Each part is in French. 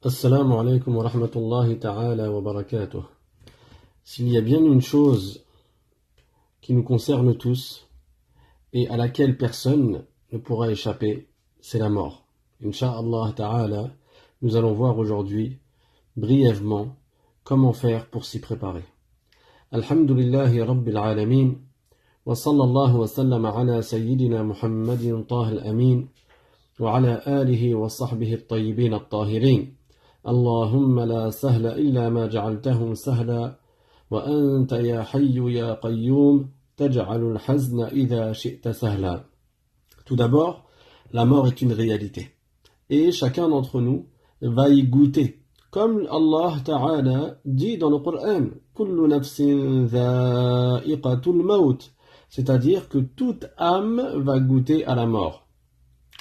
Assalamu alaikum wa rahmatullahi ta'ala wa barakatuh. S'il y a bien une chose qui nous concerne tous et à laquelle personne ne pourra échapper, c'est la mort. Inch'Allah ta'ala, nous allons voir aujourd'hui brièvement comment faire pour s'y préparer. Alhamdulillahi rabbil alamin wa sallallahu wa sallam ala sayyidina Muhammadin tahil amin wa ala alihi wa sahbihi at-tayyibin at-tahirin. اللهم لا سهل إلا ما جعلته سهلا وأنت يا حي يا قيوم تجعل الحزن إذا شئت سهلا. Tout d'abord, la mort est une réalité. Et chacun d'entre nous va y goûter. Comme Allah Ta'ala dit dans le Coran, كل نفس ذائقة الموت. C'est-à-dire que toute âme va goûter à la mort.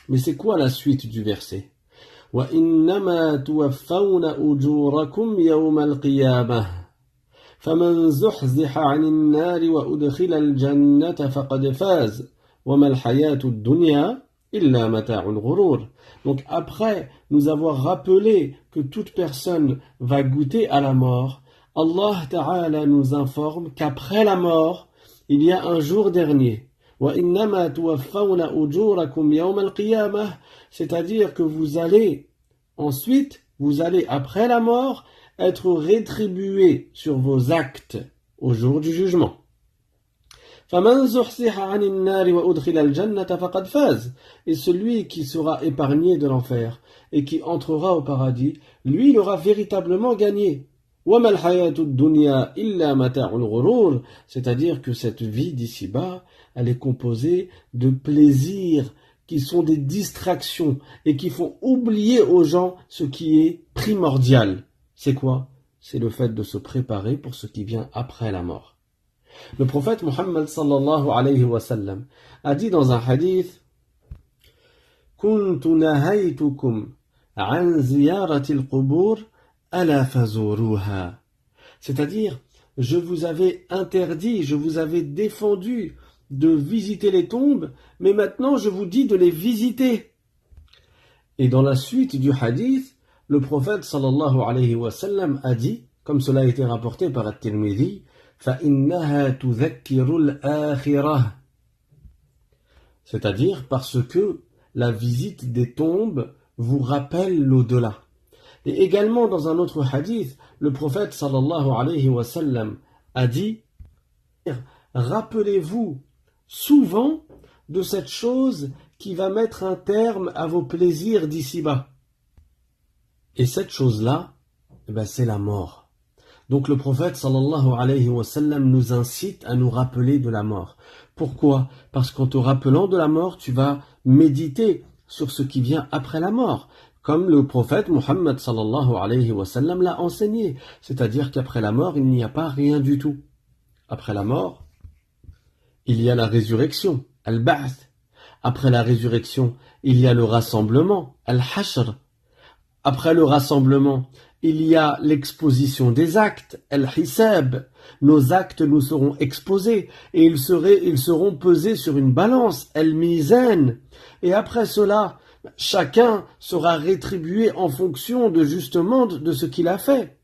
Mais c'est quoi la suite du verset? وَإِنَّمَا تُوَفَّوْنَ أُجُورَكُمْ يَوْمَ الْقِيَامَةِ فَمَنْ زُحْزِحَ عَنِ النَّارِ وَأُدْخِلَ الْجَنَّةَ فَقَدْ فَازَ وَمَا الْحَيَاةُ الدُّنْيَا إِلَّا مَتَاعُ الْغُرُورِ. Donc après nous avoir rappelé que toute personne va goûter à la mort, Allah Ta'ala nous informe qu'après la mort, il y a un jour dernier. وَإِنَّمَا تُوَفَّوْنَ أُجُورَكُمْ يَوْمَ الْقِيَامَةِ, c'est-à-dire que vous allez après la mort être rétribué sur vos actes au jour du jugement. فَمَنْ زُحْزِحَ عَنِ النَّارِ وَأُدْخِلَ الْجَنَّةَ فَقَدْ فَازَ. Et celui qui sera épargné de l'enfer et qui entrera au paradis, lui, il aura véritablement gagné. وَمَا الْحَيَاةُ الدُّنْيَا إِلَّا مَتَاعُ الْغُرُورِ. C'est-à-dire que cette vie d'ici-bas, elle est composée de plaisirs qui sont des distractions et qui font oublier aux gens ce qui est primordial. C'est quoi? C'est le fait de se préparer pour ce qui vient après la mort. Le prophète Muhammad sallallahu alayhi wa sallam a dit dans un hadith: Kuntu nahaytukum an ziyarati al-qubur ala fazuruha. C'est-à-dire, je vous avais interdit, je vous avais défendu de visiter les tombes, mais maintenant je vous dis de les visiter. Et dans la suite du hadith, le prophète sallallahu alayhi wa sallam a dit, comme cela a été rapporté par At-Tirmidhi, فَإِنَّهَا تُذَكِّرُ الْآخِرَةِ. C'est-à-dire parce que la visite des tombes vous rappelle l'au-delà. Et également dans un autre hadith, le prophète sallallahu alayhi wa sallam a dit: rappelez-vous souvent de cette chose qui va mettre un terme à vos plaisirs d'ici-bas. Et cette chose-là, c'est la mort. Donc le prophète sallallahu alayhi wa sallam nous incite à nous rappeler de la mort. Pourquoi? Parce qu'en te rappelant de la mort, tu vas méditer sur ce qui vient après la mort. Comme le prophète Muhammad sallallahu alayhi wa sallam l'a enseigné. C'est-à-dire qu'après la mort, il n'y a pas rien du tout. Après la mort, il y a la résurrection, al-ba'th. Après la résurrection, il y a le rassemblement, al-hashr. Après le rassemblement, il y a l'exposition des actes, al-hisab. Nos actes nous seront exposés et ils seront pesés sur une balance, al-mizan. Et après cela, chacun sera rétribué en fonction de justement de ce qu'il a fait.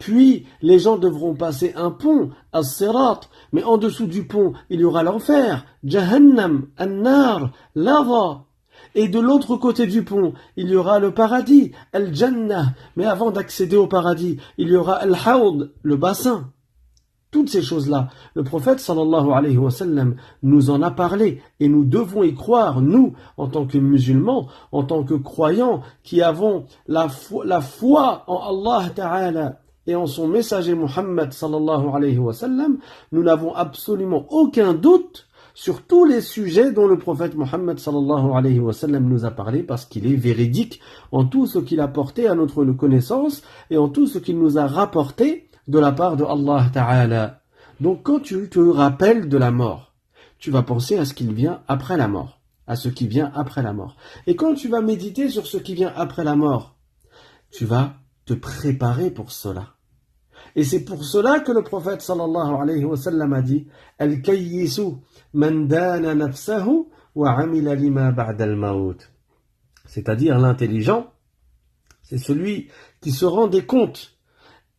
Puis, les gens devront passer un pont, as-sirat, mais en dessous du pont, il y aura l'enfer, jahannam, an-nar, lava. Et de l'autre côté du pont, il y aura le paradis, al-jannah. Mais avant d'accéder au paradis, il y aura al-hawd, le bassin. Toutes ces choses-là, le prophète sallallahu alayhi wa sallam nous en a parlé et nous devons y croire, nous, en tant que musulmans, en tant que croyants, qui avons la foi en Allah Ta'ala et en son messager Muhammad sallallahu alayhi wa sallam, nous n'avons absolument aucun doute sur tous les sujets dont le prophète Muhammad sallallahu alayhi wa sallam nous a parlé, parce qu'il est véridique en tout ce qu'il a porté à notre connaissance et en tout ce qu'il nous a rapporté de la part de Allah Ta'ala. Donc quand tu te rappelles de la mort, tu vas penser à ce qui vient après la mort, à ce qui vient après la mort. Et quand tu vas méditer sur ce qui vient après la mort, tu vas te préparer pour cela. Et c'est pour cela que le prophète sallallahu alayhi wa sallam a dit: Al-kayyisu man dana nafsahu wa amila lima ba'da al-maut. C'est-à-dire l'intelligent, C'est celui qui se rend des comptes.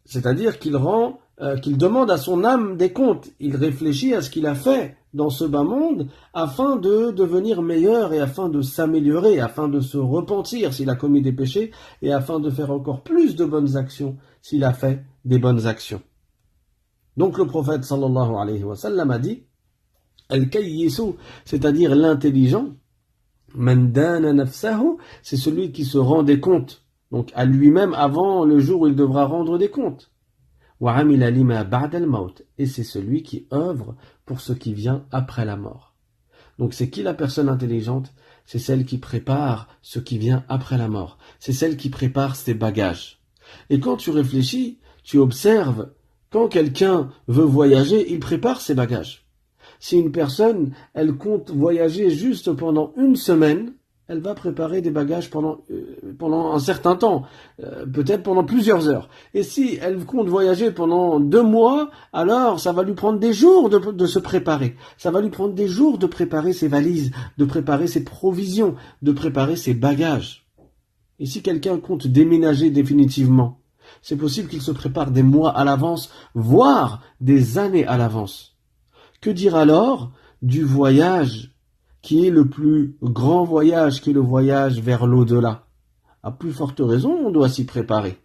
C'est-à-dire qu'il demande à son âme des comptes. Il réfléchit à ce qu'il a fait dans ce bas monde afin de devenir meilleur et afin de s'améliorer, afin de se repentir s'il a commis des péchés et afin de faire encore plus de bonnes actions s'il a fait des bonnes actions. Donc le prophète sallallahu alayhi wa sallam a dit Al-Kayyisu, c'est-à-dire l'intelligent, Man dana nafsahu, c'est celui qui se rend des comptes, donc à lui-même avant le jour où il devra rendre des comptes. Wa amila lima ba'da al-maut, et c'est celui qui œuvre pour ce qui vient après la mort. Donc c'est qui la personne intelligente? C'est celle qui prépare ce qui vient après la mort. C'est celle qui prépare ses bagages. Et quand tu réfléchis, tu observes, quand quelqu'un veut voyager, il prépare ses bagages. Si une personne, elle compte voyager juste pendant une semaine, elle va préparer des bagages pendant un certain temps, peut-être pendant plusieurs heures. Et si elle compte voyager pendant 2 mois, alors ça va lui prendre des jours de se préparer. Ça va lui prendre des jours de préparer ses valises, de préparer ses provisions, de préparer ses bagages. Et si quelqu'un compte déménager définitivement, c'est possible qu'il se prépare des mois à l'avance, voire des années à l'avance. Que dire alors du voyage qui est le plus grand voyage, qui est le voyage vers l'au-delà? À plus forte raison, on doit s'y préparer.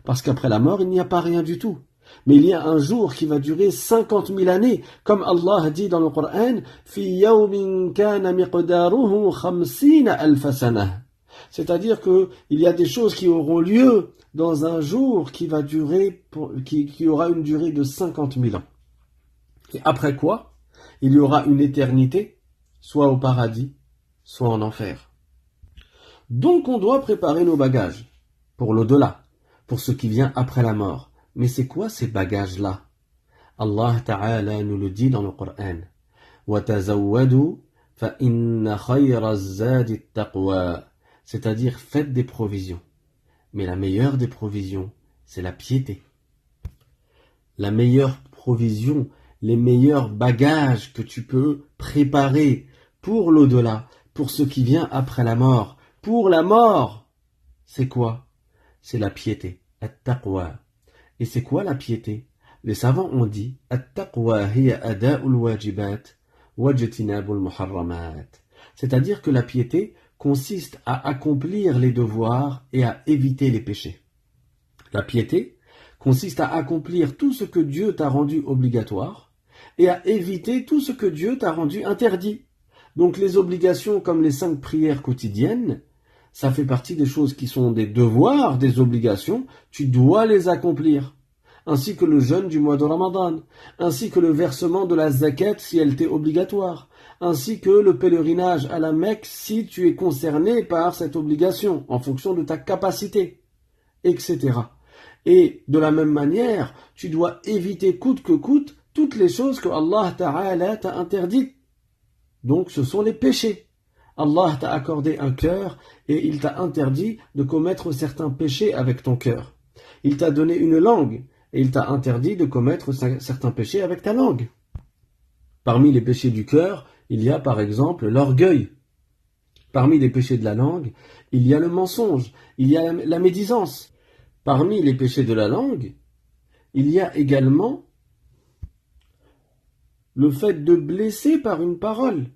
Parce qu'après la mort, il n'y a pas rien du tout. Mais il y a un jour qui va durer 50 000 années, comme Allah dit dans le Coran, Fi yawmin kana miqdaruhu 50 alf sanah. C'est-à-dire que il y a des choses qui auront lieu dans un jour qui va durer, qui aura une durée de 50 000 ans. Et après quoi, il y aura une éternité, soit au paradis, soit en enfer. Donc on doit préparer nos bagages pour l'au-delà, pour ce qui vient après la mort. Mais c'est quoi ces bagages-là? Allah Ta'ala nous le dit dans le Coran. وَتَزَوَّدُوا فَإِنَّ خَيْرَ الزَّادِ التَّقْوَى. C'est-à-dire faites des provisions. Mais la meilleure des provisions, c'est la piété. La meilleure provision, les meilleurs bagages que tu peux préparer pour l'au-delà, pour ce qui vient après la mort, pour la mort, c'est quoi? C'est la piété, at-taqwa. Et c'est quoi la piété? Les savants ont dit at-taqwa hiya ada'ul wajibat wajtinabul muharramat. C'est-à-dire que la piété consiste à accomplir les devoirs et à éviter les péchés. La piété consiste à accomplir tout ce que Dieu t'a rendu obligatoire et à éviter tout ce que Dieu t'a rendu interdit. Donc les obligations comme les 5 prières quotidiennes, ça fait partie des choses qui sont des devoirs, des obligations, tu dois les accomplir. Ainsi que le jeûne du mois de Ramadan, ainsi que le versement de la zakat si elle t'est obligatoire, ainsi que le pèlerinage à la Mecque si tu es concerné par cette obligation, en fonction de ta capacité, etc. Et de la même manière, tu dois éviter coûte que coûte toutes les choses que Allah Ta'ala t'a interdites. Donc ce sont les péchés. Allah t'a accordé un cœur et il t'a interdit de commettre certains péchés avec ton cœur. Il t'a donné une langue et il t'a interdit de commettre certains péchés avec ta langue. Parmi les péchés du cœur, il y a par exemple l'orgueil. Parmi les péchés de la langue, il y a le mensonge, il y a la médisance. Parmi les péchés de la langue, il y a également le fait de blesser par une parole.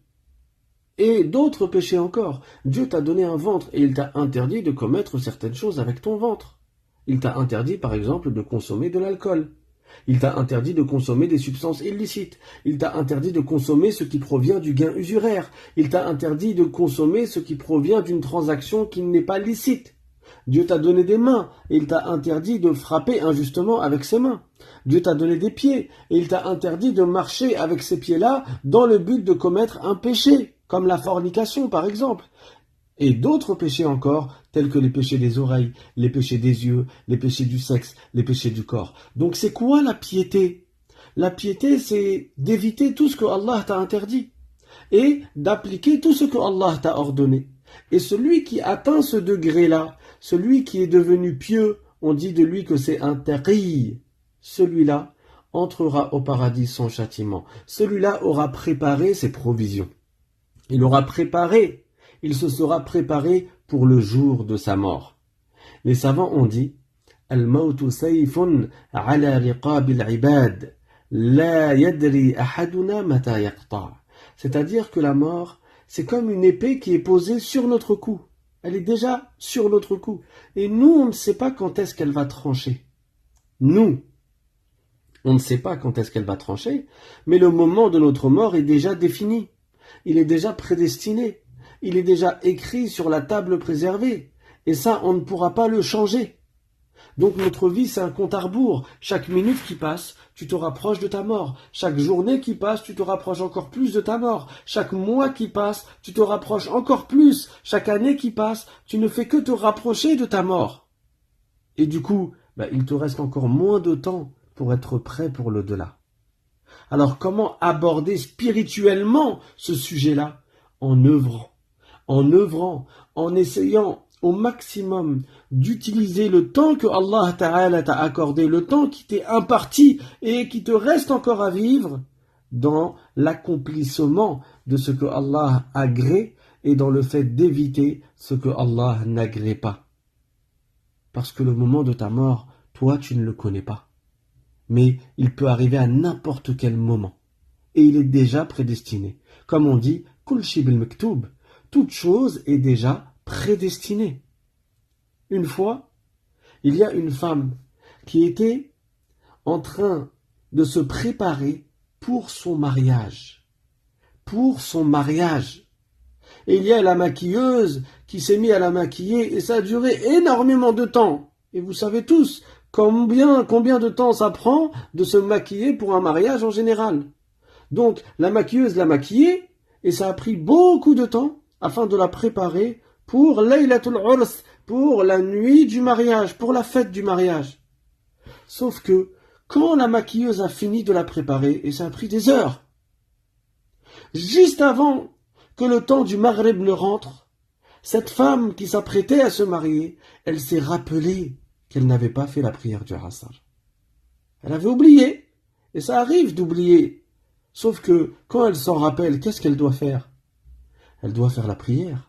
Et d'autres péchés encore. Dieu t'a donné un ventre et il t'a interdit de commettre certaines choses avec ton ventre. Il t'a interdit par exemple de consommer de l'alcool. Il t'a interdit de consommer des substances illicites. Il t'a interdit de consommer ce qui provient du gain usuraire. Il t'a interdit de consommer ce qui provient d'une transaction qui n'est pas licite. Dieu t'a donné des mains et il t'a interdit de frapper injustement avec ses mains. Dieu t'a donné des pieds et il t'a interdit de marcher avec ces pieds-là dans le but de commettre un péché, comme la fornication par exemple. Et d'autres péchés encore, tels que les péchés des oreilles, les péchés des yeux, les péchés du sexe, les péchés du corps. Donc c'est quoi la piété? La piété, c'est d'éviter tout ce que Allah t'a interdit et d'appliquer tout ce que Allah t'a ordonné. Et celui qui atteint ce degré-là, celui qui est devenu pieux, on dit de lui que c'est un taqi. Celui-là entrera au paradis sans châtiment. Celui-là aura préparé ses provisions. Il se sera préparé pour le jour de sa mort. Les savants ont dit Al-mawtu sayfun ala riqab al-ibad, la yadri ahaduna mata yaqta'. C'est-à-dire que la mort, c'est comme une épée qui est posée sur notre cou. Elle est déjà sur notre cou. Et nous, on ne sait pas quand est-ce qu'elle va trancher. Nous, on ne sait pas quand est-ce qu'elle va trancher, mais le moment de notre mort est déjà défini. Il est déjà prédestiné. Il est déjà écrit sur la table préservée. Et ça, on ne pourra pas le changer. Donc notre vie, c'est un compte à rebours. Chaque minute qui passe, tu te rapproches de ta mort. Chaque journée qui passe, tu te rapproches encore plus de ta mort. Chaque mois qui passe, tu te rapproches encore plus. Chaque année qui passe, tu ne fais que te rapprocher de ta mort. Et du coup, il te reste encore moins de temps pour être prêt pour l'au-delà. Alors comment aborder spirituellement ce sujet-là? En œuvrant, en essayant au maximum d'utiliser le temps que Allah Ta'ala t'a accordé, le temps qui t'est imparti et qui te reste encore à vivre dans l'accomplissement de ce que Allah agrée et dans le fait d'éviter ce que Allah n'agrée pas. Parce que le moment de ta mort, toi tu ne le connais pas. Mais il peut arriver à n'importe quel moment. Et il est déjà prédestiné. Comme on dit, Kul shi bil maktoub, toute chose est déjà prédestinée. Une fois, il y a une femme qui était en train de se préparer pour son mariage. Pour son mariage. Et il y a la maquilleuse qui s'est mise à la maquiller et ça a duré énormément de temps. Et vous savez tous combien de temps ça prend de se maquiller pour un mariage en général. Donc la maquilleuse l'a maquillée et ça a pris beaucoup de temps afin de la préparer pour Laylatul Urs, pour la nuit du mariage, pour la fête du mariage. Sauf que quand la maquilleuse a fini de la préparer, et ça a pris des heures, juste avant que le temps du Maghreb ne rentre, cette femme qui s'apprêtait à se marier, elle s'est rappelée qu'elle n'avait pas fait la prière du Asr. Elle avait oublié, et ça arrive d'oublier. Sauf que quand elle s'en rappelle, qu'est-ce qu'elle doit faire? Elle doit faire la prière.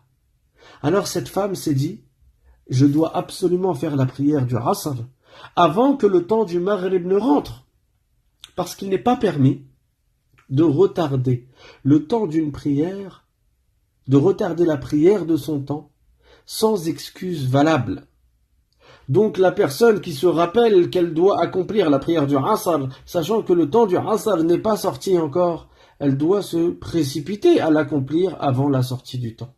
Alors cette femme s'est dit, je dois absolument faire la prière du Asr avant que le temps du Maghrib ne rentre. Parce qu'il n'est pas permis de retarder le temps d'une prière, de retarder la prière de son temps, sans excuse valable. Donc la personne qui se rappelle qu'elle doit accomplir la prière du Asr, sachant que le temps du Asr n'est pas sorti encore, elle doit se précipiter à l'accomplir avant la sortie du temps.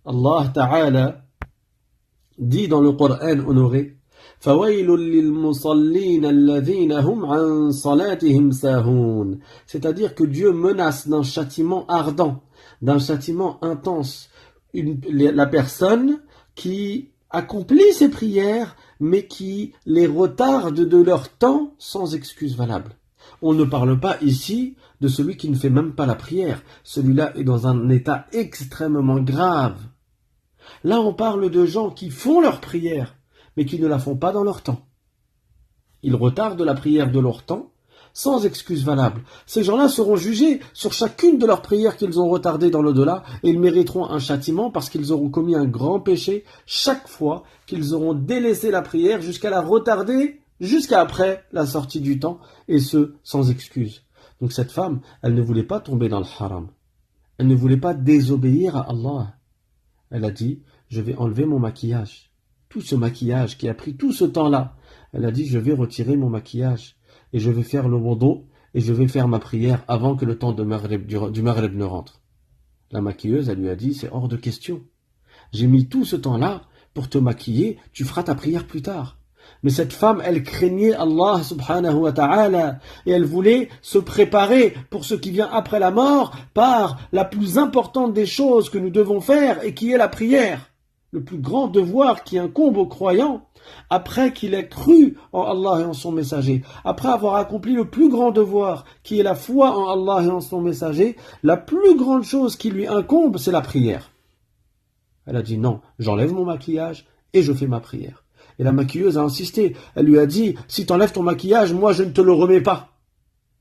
Allah Ta'ala dit dans le Coran honoré c'est-à-dire que Dieu menace d'un châtiment ardent, d'un châtiment intense, la personne qui accomplit ses prières, mais qui les retarde de leur temps sans excuse valable. On ne parle pas ici de celui qui ne fait même pas la prière. Celui-là est dans un état extrêmement grave. Là, on parle de gens qui font leur prière, mais qui ne la font pas dans leur temps. Ils retardent la prière de leur temps, sans excuse valable. Ces gens-là seront jugés sur chacune de leurs prières qu'ils ont retardées dans l'au-delà, et ils mériteront un châtiment parce qu'ils auront commis un grand péché chaque fois qu'ils auront délaissé la prière jusqu'à la retarder, jusqu'à après la sortie du temps, et ce, sans excuse. Donc cette femme, elle ne voulait pas tomber dans le haram. Elle ne voulait pas désobéir à Allah. Elle a dit, je vais enlever mon maquillage. Tout ce maquillage qui a pris tout ce temps-là. Elle a dit, je vais retirer mon maquillage. Et je vais faire le wudu et je vais faire ma prière avant que le temps du Maghrib ne rentre. La maquilleuse, elle lui a dit, c'est hors de question. J'ai mis tout ce temps-là pour te maquiller, tu feras ta prière plus tard. Mais cette femme, elle craignait Allah subhanahu wa ta'ala et elle voulait se préparer pour ce qui vient après la mort par la plus importante des choses que nous devons faire et qui est la prière. Le plus grand devoir qui incombe aux croyants après qu'il ait cru en Allah et en son messager, après avoir accompli le plus grand devoir qui est la foi en Allah et en son messager, la plus grande chose qui lui incombe, c'est la prière. Elle a dit non, j'enlève mon maquillage et je fais ma prière. Et la maquilleuse a insisté. Elle lui a dit, si tu enlèves ton maquillage, moi je ne te le remets pas.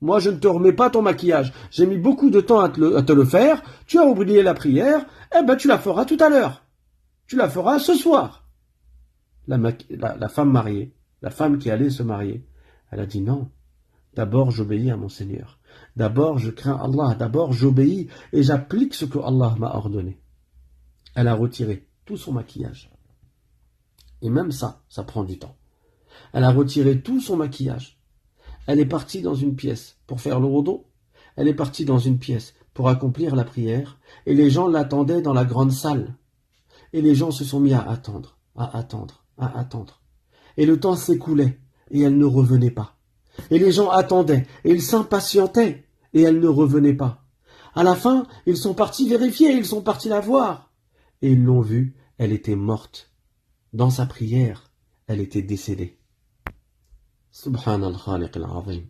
Moi je ne te remets pas ton maquillage. J'ai mis beaucoup de temps à te le faire. Tu as oublié la prière. Eh ben tu la feras tout à l'heure. Tu la feras ce soir. la femme mariée, la femme qui allait se marier, elle a dit non, d'abord j'obéis à mon Seigneur. D'abord je crains Allah, d'abord j'obéis et j'applique ce que Allah m'a ordonné. Elle a retiré tout son maquillage. Et même ça prend du temps. Elle a retiré tout son maquillage. Elle est partie dans une pièce pour faire le wudu. Elle est partie dans une pièce pour accomplir la prière. Et les gens l'attendaient dans la grande salle. Et les gens se sont mis à attendre, à attendre, à attendre. Et le temps s'écoulait et elle ne revenait pas. Et les gens attendaient et ils s'impatientaient et elle ne revenait pas. À la fin, ils sont partis vérifier, ils sont partis la voir. Et ils l'ont vue, elle était morte. Dans sa prière, elle était décédée. Subhan al-Khaliq al-Azim.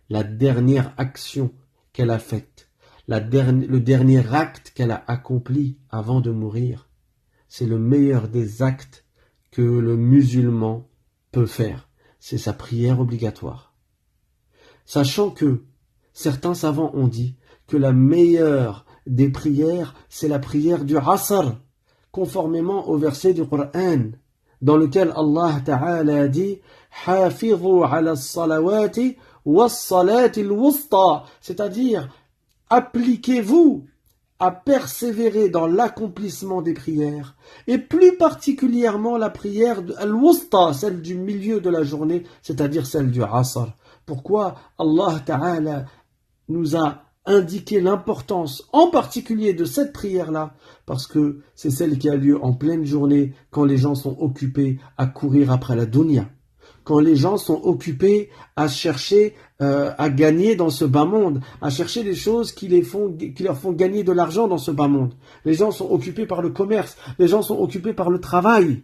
La dernière action qu'elle a faite, le dernier acte qu'elle a accompli avant de mourir, c'est le meilleur des actes que le musulman peut faire. C'est sa prière obligatoire. Sachant que certains savants ont dit que la meilleure des prières, c'est la prière du Asr, conformément au verset du Coran, dans lequel Allah Ta'ala a dit « Hafidhu ala as-salawati was-salati al-wusta » c'est-à-dire appliquez-vous à persévérer dans l'accomplissement des prières, et plus particulièrement la prière al-wusta, celle du milieu de la journée, c'est-à-dire celle du Asr. Pourquoi Allah Ta'ala nous a indiqué l'importance en particulier de cette prière-là? Parce que c'est celle qui a lieu en pleine journée, quand les gens sont occupés à courir après la dunya, quand les gens sont occupés à chercher à gagner dans ce bas monde, à chercher des choses qui leur font gagner de l'argent dans ce bas monde. Les gens sont occupés par le commerce, les gens sont occupés par le travail.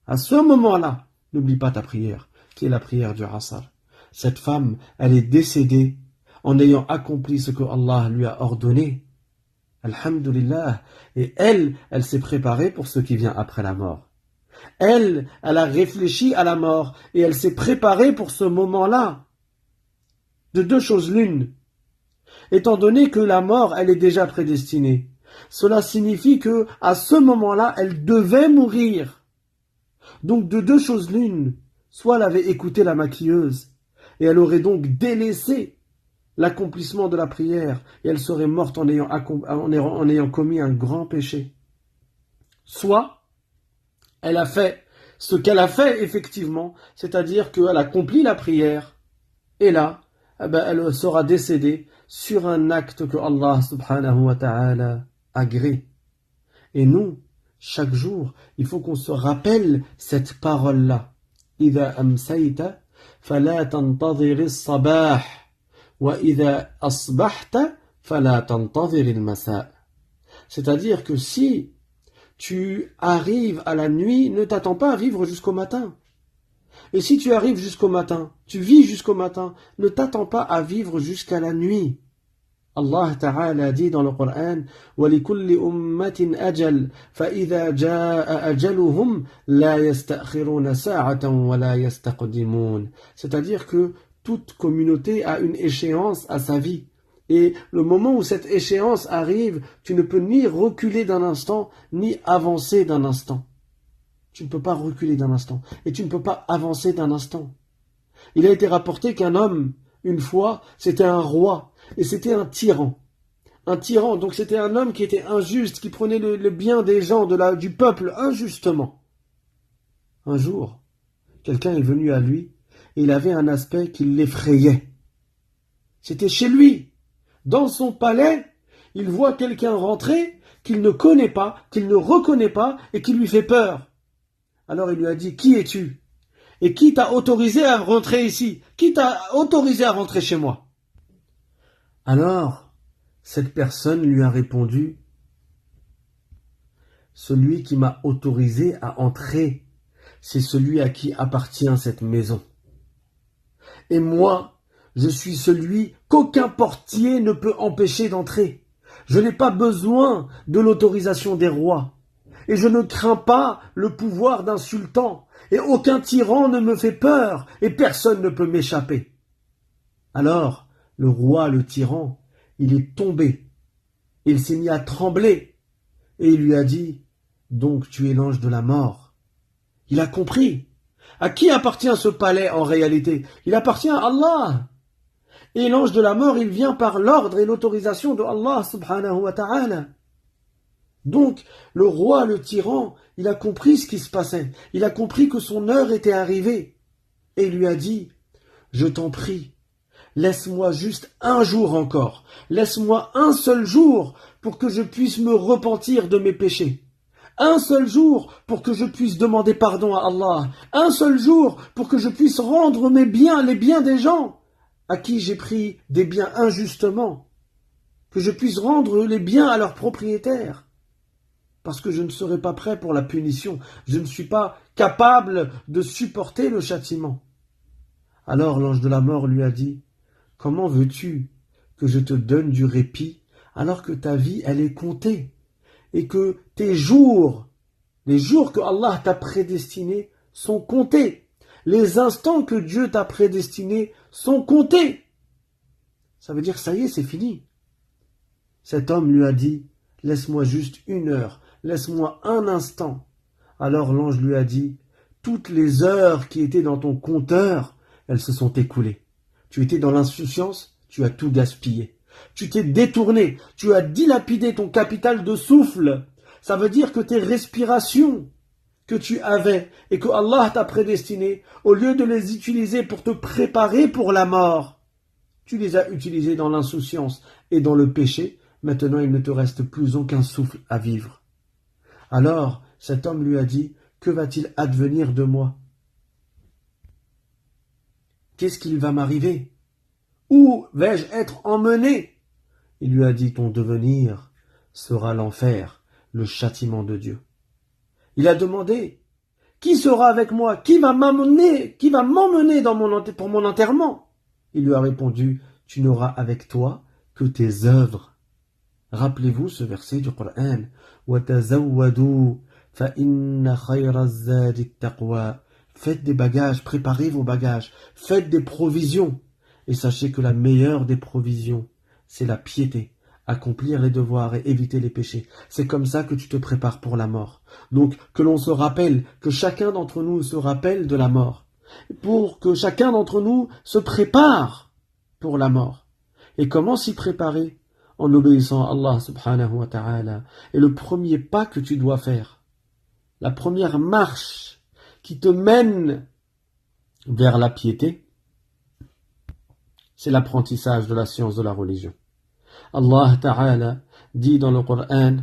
À ce moment-là, n'oublie pas ta prière, qui est la prière du Asr. Cette femme, elle est décédée en ayant accompli ce que Allah lui a ordonné. Alhamdulillah. Et elle s'est préparée pour ce qui vient après la mort. Elle a réfléchi à la mort et elle s'est préparée pour ce moment-là. De deux choses l'une. Étant donné que la mort, elle est déjà prédestinée, cela signifie que à ce moment-là, elle devait mourir. Donc de deux choses l'une. Soit elle avait écouté la maquilleuse et elle aurait donc délaissé l'accomplissement de la prière et elle serait morte en ayant commis un grand péché. Soit elle a fait ce qu'elle a fait effectivement, c'est-à-dire qu'elle accomplit la prière et là, elle sera décédée sur un acte que Allah subhanahu wa ta'ala agrée. Et nous, chaque jour, il faut qu'on se rappelle cette parole-là. إِذَا أَمْسَيْتَ فَلَا تَنْتَظِرِ الصَّبَاحِ وَإِذَا أَصْبَحْتَ فَلَا تَنْتَظِرِ الْمَسَاءِ. C'est-à-dire que si tu arrives à la nuit, ne t'attends pas à vivre jusqu'au matin. Et si tu arrives jusqu'au matin, tu vis jusqu'au matin, ne t'attends pas à vivre jusqu'à la nuit. Allah Ta'ala dit dans le Coran وَلِكُلِّ أُمَّةٍ أَجَلٍ فَإِذَا جَاءَ أَجَلُهُمْ لَا يَسْتَأْخِرُونَ سَاعَةً وَلَا يَسْتَقْدِمُونَ. C'est-à-dire que toute communauté a une échéance à sa vie. Et le moment où cette échéance arrive, tu ne peux ni reculer d'un instant, ni avancer d'un instant. Tu ne peux pas reculer d'un instant. Et tu ne peux pas avancer d'un instant. Il a été rapporté qu'un homme, une fois, c'était un roi. Et c'était un tyran. Un tyran, donc c'était un homme qui était injuste, qui prenait le bien des gens, du peuple, injustement. Un jour, quelqu'un est venu à lui, et il avait un aspect qui l'effrayait. C'était chez lui. Dans son palais, il voit quelqu'un rentrer qu'il ne connaît pas, qu'il ne reconnaît pas, et qui lui fait peur. Alors il lui a dit, qui es-tu? Et qui t'a autorisé à rentrer ici? Qui t'a autorisé à rentrer chez moi? Alors, cette personne lui a répondu, celui qui m'a autorisé à entrer, c'est celui à qui appartient cette maison. Et moi, je suis celui qu'aucun portier ne peut empêcher d'entrer. Je n'ai pas besoin de l'autorisation des rois. Et je ne crains pas le pouvoir d'un sultan. Et aucun tyran ne me fait peur. Et personne ne peut m'échapper. Alors, le roi, le tyran, il est tombé. Il s'est mis à trembler. Et il lui a dit, donc tu es l'ange de la mort. Il a compris. À qui appartient ce palais en réalité? Il appartient à Allah. Et l'ange de la mort, il vient par l'ordre et l'autorisation de Allah subhanahu wa ta'ala. Donc, le roi, le tyran, il a compris ce qui se passait. Il a compris que son heure était arrivée. Et il lui a dit, je t'en prie, laisse-moi juste un jour encore. Laisse-moi un seul jour pour que je puisse me repentir de mes péchés. Un seul jour pour que je puisse demander pardon à Allah. Un seul jour pour que je puisse rendre mes biens, les biens des gens à qui j'ai pris des biens injustement. Que je puisse rendre les biens à leurs propriétaires. Parce que je ne serai pas prêt pour la punition. Je ne suis pas capable de supporter le châtiment. Alors l'ange de la mort lui a dit, comment veux-tu que je te donne du répit alors que ta vie, elle est comptée et que tes jours, les jours que Allah t'a prédestinés, sont comptés. Les instants que Dieu t'a prédestinés sont comptés. Ça veut dire, ça y est, c'est fini. Cet homme lui a dit, laisse-moi juste une heure, laisse-moi un instant. Alors l'ange lui a dit, toutes les heures qui étaient dans ton compteur, elles se sont écoulées. Tu étais dans l'insouciance, tu as tout gaspillé. Tu t'es détourné, tu as dilapidé ton capital de souffle. Ça veut dire que tes respirations que tu avais et que Allah t'a prédestiné, au lieu de les utiliser pour te préparer pour la mort, tu les as utilisées dans l'insouciance et dans le péché. Maintenant, il ne te reste plus aucun souffle à vivre. Alors, cet homme lui a dit, que va-t-il advenir de moi? Qu'est-ce qu'il va m'arriver? Où vais-je être emmené? Il lui a dit, ton devenir sera l'enfer, le châtiment de Dieu. Il a demandé, qui sera avec moi? Qui va m'emmener pour mon enterrement? Il lui a répondu, tu n'auras avec toi que tes œuvres. Rappelez-vous ce verset du Coran. وَتَزَوَّدُوا فَإِنَّ خَيْرَ الزَّادِ التَّقْوَى. Faites des bagages, préparez vos bagages, faites des provisions. Et sachez que la meilleure des provisions, c'est la piété, accomplir les devoirs et éviter les péchés. C'est comme ça que tu te prépares pour la mort. Donc, que l'on se rappelle, que chacun d'entre nous se rappelle de la mort. Pour que chacun d'entre nous se prépare pour la mort. Et comment s'y préparer? En obéissant à Allah subhanahu wa ta'ala. Et le premier pas que tu dois faire, la première marche qui te mène vers la piété, c'est l'apprentissage de la science de la religion. Allah ta'ala dit dans le Coran,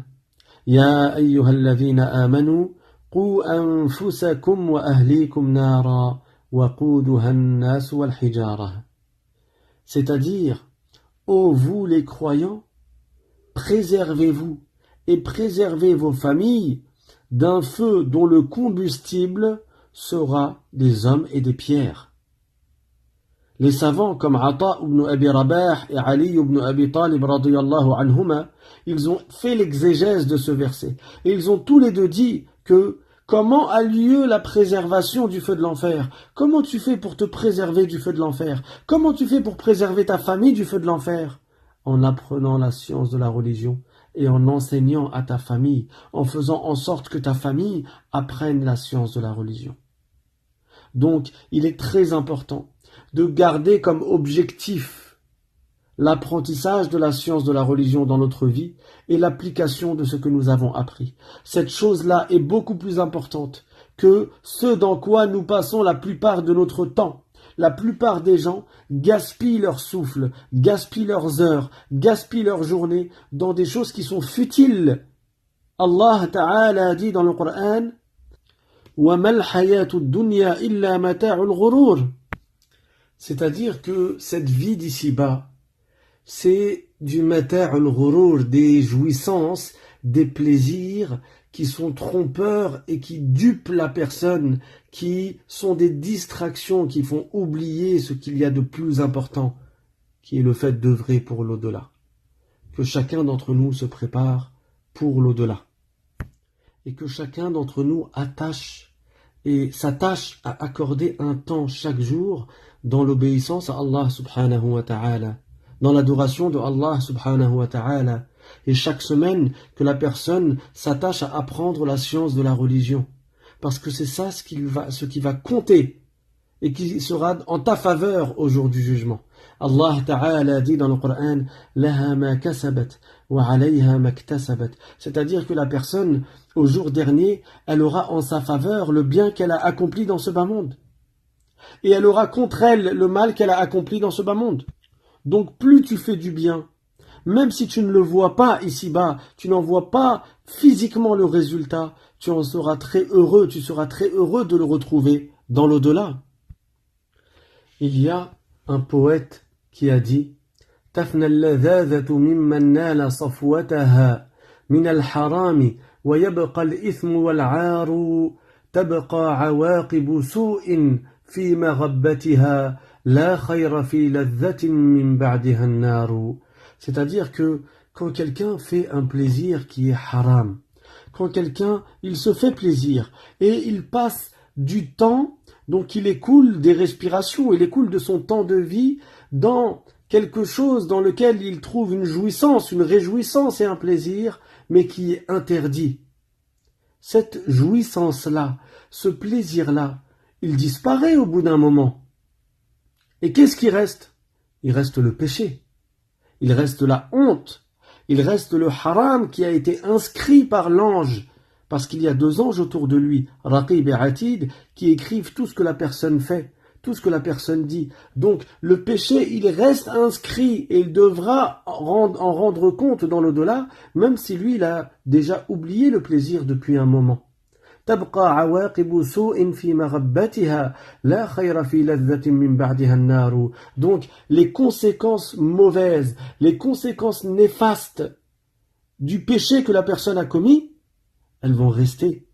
Ya ayyuhalladhina amanu, qu anfusakum wa ahlikum nara, wa quduha an-nas wal hijara. C'est-à-dire, ô vous les croyants, préservez-vous et préservez vos familles d'un feu dont le combustible sera des hommes et des pierres. Les savants comme Ata ibn Abi Rabah et Ali ibn Abi Talib radiyallahu anhuma, ils ont fait l'exégèse de ce verset. Et ils ont tous les deux dit que comment a lieu la préservation du feu de l'enfer? Comment tu fais pour te préserver du feu de l'enfer? Comment tu fais pour préserver ta famille du feu de l'enfer? En apprenant la science de la religion et en enseignant à ta famille, en faisant en sorte que ta famille apprenne la science de la religion. Donc, il est très important de garder comme objectif l'apprentissage de la science de la religion dans notre vie et l'application de ce que nous avons appris. Cette chose-là est beaucoup plus importante que ce dans quoi nous passons la plupart de notre temps. La plupart des gens gaspillent leur souffle, gaspillent leurs heures, gaspillent leurs journées dans des choses qui sont futiles. Allah Ta'ala a dit dans le Coran, وَمَا الْحَيَاةُ الدُّنْيَا إِلَّا مَتَاعُ الْغُرُورِ. C'est-à-dire que cette vie d'ici-bas, c'est du mata' al-ghurur, des jouissances, des plaisirs qui sont trompeurs et qui dupent la personne, qui sont des distractions qui font oublier ce qu'il y a de plus important, qui est le fait d'œuvrer pour l'au-delà. Que chacun d'entre nous se prépare pour l'au-delà. Et que chacun d'entre nous s'attache à accorder un temps chaque jour dans l'obéissance à Allah subhanahu wa ta'ala, dans l'adoration de Allah subhanahu wa ta'ala, et chaque semaine que la personne s'attache à apprendre la science de la religion. parce que c'est ça ce qui va compter et qui sera en ta faveur au jour du jugement. Allah Ta'ala dit dans le Coran, Laha ma kasabat wa alayha ma iktasabat. C'est-à-dire que la personne, au jour dernier, elle aura en sa faveur le bien qu'elle a accompli dans ce bas monde. Et elle aura contre elle le mal qu'elle a accompli dans ce bas monde. Donc plus tu fais du bien, même si tu ne le vois pas ici-bas, tu n'en vois pas physiquement le résultat, tu seras très heureux de le retrouver dans l'au-delà. Il y a un poète qui a dit تفنى اللذاذة ممن نال صفوتها من الحرام ويبقى الإثم والعار تبقى عواقب سوء في مغبتها لا خير في لذة من بعدها النار. C'est-à-dire que quand quelqu'un fait un plaisir qui est haram, quand quelqu'un il se fait plaisir et il passe du temps, donc il écoule des respirations, il écoule de son temps de vie dans quelque chose dans lequel il trouve une jouissance, une réjouissance et un plaisir, mais qui est interdit. Cette jouissance-là, ce plaisir-là, il disparaît au bout d'un moment. Et qu'est-ce qui reste? Il reste le péché, il reste la honte, il reste le haram qui a été inscrit par l'ange, parce qu'il y a 2 anges autour de lui, Raqib et Atid, qui écrivent tout ce que la personne fait, tout ce que la personne dit. Donc le péché, il reste inscrit et il devra en rendre compte dans l'au-delà, même si lui, il a déjà oublié le plaisir depuis un moment. تبقى عواقب سوء في مغبتها لا خير في لذة من بعدها النار. Donc les conséquences mauvaises, les conséquences néfastes du péché que la personne a commis, elles vont rester,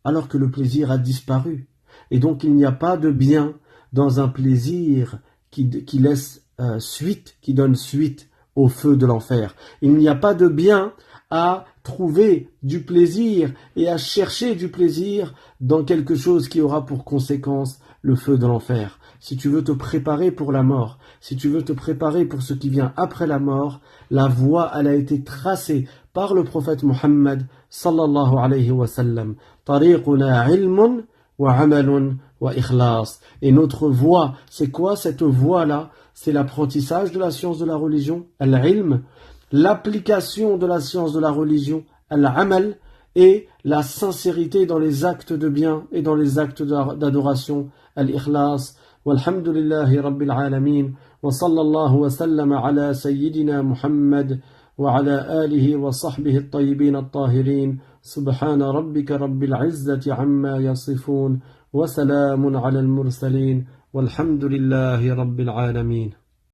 alors que le plaisir a disparu. Et donc il n'y a pas de bien dans un plaisir qui laisse suite, qui donne suite au feu de l'enfer. Il n'y a pas de bien à trouver du plaisir et à chercher du plaisir dans quelque chose qui aura pour conséquence le feu de l'enfer. Si tu veux te préparer pour la mort, si tu veux te préparer pour ce qui vient après la mort, la voie, elle a été tracée par le prophète Muhammad sallallahu alayhi wa sallam. Tariquna ilmun wa amalun wa ikhlas. Et notre voie, c'est quoi cette voie-là? C'est l'apprentissage de la science de la religion, al-ilm, l'application de la science de la religion, al-amal, et la sincérité dans les actes de bien et dans les actes d'adoration, al-ikhlas. Walhamdulillahi rabbil alamin, wa sallallahu wa sallam ala sayyidina Muhammad wa ala alihi wa sahbihi at-tayyibin at-tahirin. Subhana rabbika rabbil izzati amma yasifun, wa salamun ala al-mursalin, walhamdulillahi rabbil alamin.